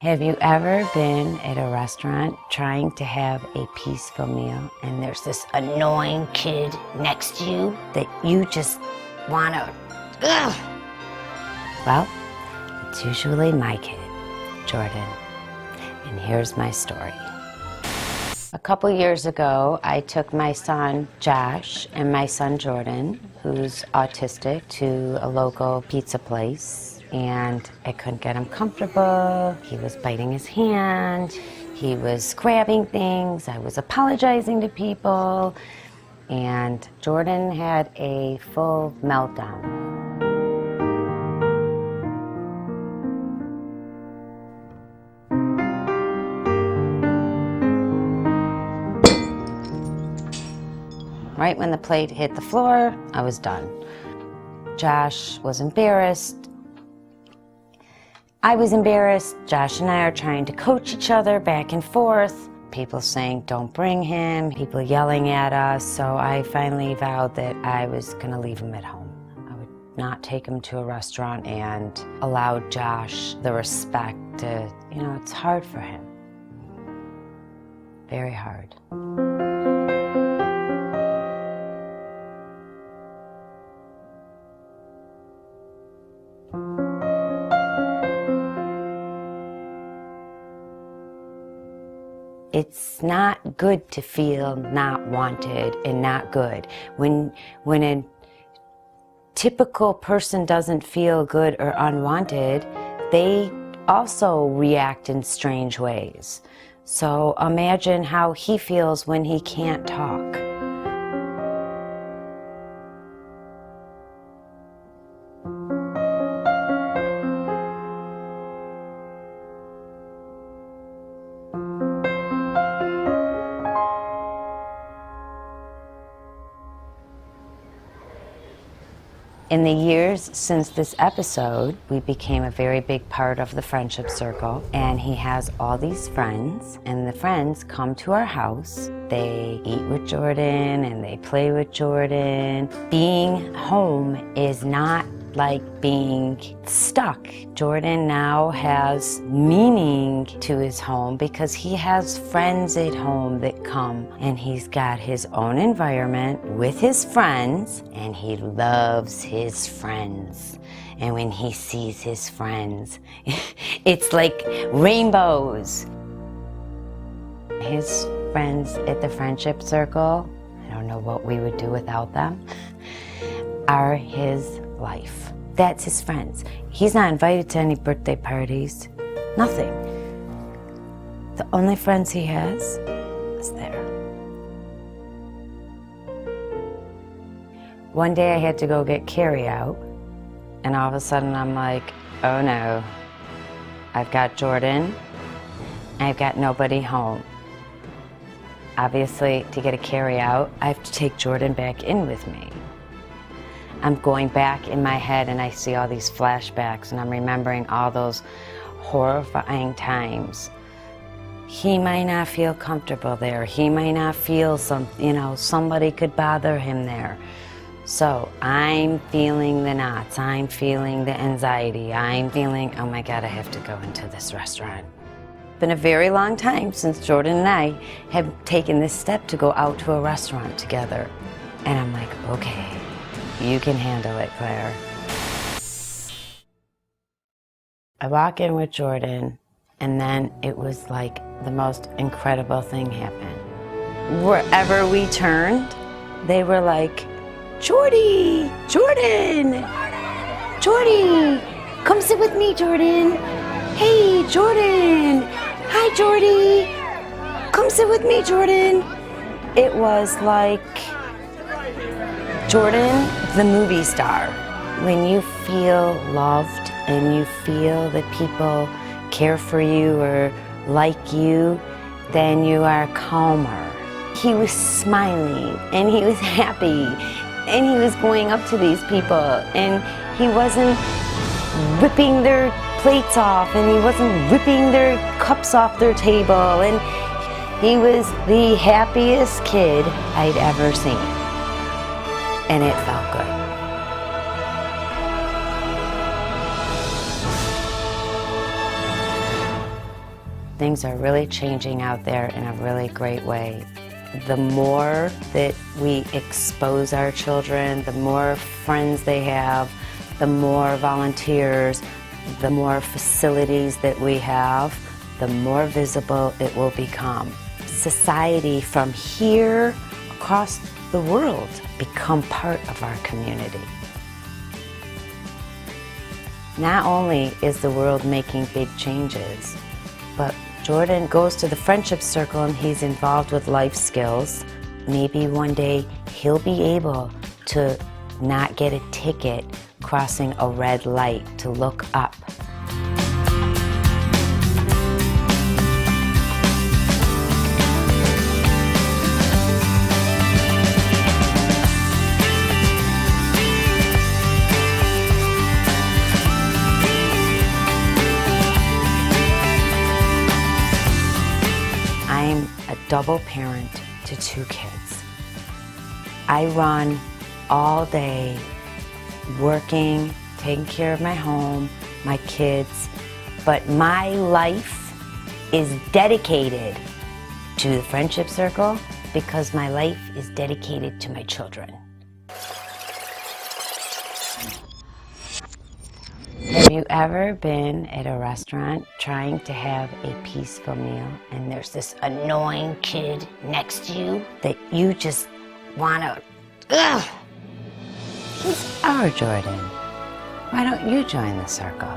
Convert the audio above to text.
Have you ever been at a restaurant trying to have a peaceful meal and there's this annoying kid next to you that you just want to, ugh? Well, it's usually my kid, Jordan, and here's my story. A couple years ago, I took my son Josh and my son Jordan, who's autistic, to a local pizza place. And I couldn't get him comfortable. He was biting his hand. He was grabbing things. I was apologizing to people. And Jordan had a full meltdown. Right when the plate hit the floor, I was done. Josh was embarrassed. I was embarrassed. Josh and I are trying to coach each other back and forth. People saying, don't bring him, people yelling at us. So I finally vowed that I was gonna leave him at home. I would not take him to a restaurant and allow Josh the respect to, it's hard for him. Very hard. It's not good to feel not wanted and not good. When a typical person doesn't feel good or unwanted, they also react in strange ways. So imagine how he feels when he can't talk. In the years since this episode, we became a very big part of the friendship circle, and he has all these friends, and the friends come to our house. They eat with Jordan and they play with Jordan. Being home is not like being stuck. Jordan now has meaning to his home because he has friends at home that come, and he's got his own environment with his friends, and he loves his friends. And when he sees his friends, it's like rainbows. His friends at the friendship circle, I don't know what we would do without them, are his life. That's his friends. He's not invited to any birthday parties, nothing. The only friends he has is there. One day I had to go get carry out, and all of a sudden I'm like, oh no, I've got Jordan, I've got nobody home. Obviously, to get a carry out, I have to take Jordan back in with me. I'm going back in my head and I see all these flashbacks and I'm remembering all those horrifying times. He might not feel comfortable there. He might not feel somebody could bother him there. So I'm feeling the knots. I'm feeling the anxiety. I'm feeling, oh my God, I have to go into this restaurant. It's been a very long time since Jordan and I have taken this step to go out to a restaurant together. And I'm like, okay. You can handle it, Claire. I walk in with Jordan, and then it was like the most incredible thing happened. Wherever we turned, they were like, Jordy, Jordan, Jordy, come sit with me, Jordan. Hey, Jordan, hi, Jordy, come sit with me, Jordan. It was like Jordan, the movie star. When you feel loved and you feel that people care for you or like you, then you are calmer. He was smiling and he was happy and he was going up to these people and he wasn't ripping their plates off and he wasn't ripping their cups off their table, and he was the happiest kid I'd ever seen. And it felt good. Things are really changing out there in a really great way. The more that we expose our children, the more friends they have, the more volunteers, the more facilities that we have, the more visible it will become. Society from here across the world become part of our community. Not only is the world making big changes, but Jordan goes to the friendship circle and he's involved with life skills. Maybe one day he'll be able to not get a ticket crossing a red light to look up. I'm a double parent to 2 kids. I run all day, working, taking care of my home, my kids, but my life is dedicated to the friendship circle because my life is dedicated to my children. Have you ever been at a restaurant trying to have a peaceful meal and there's this annoying kid next to you that you just want to, He's our Jordan. Why don't you join the circle?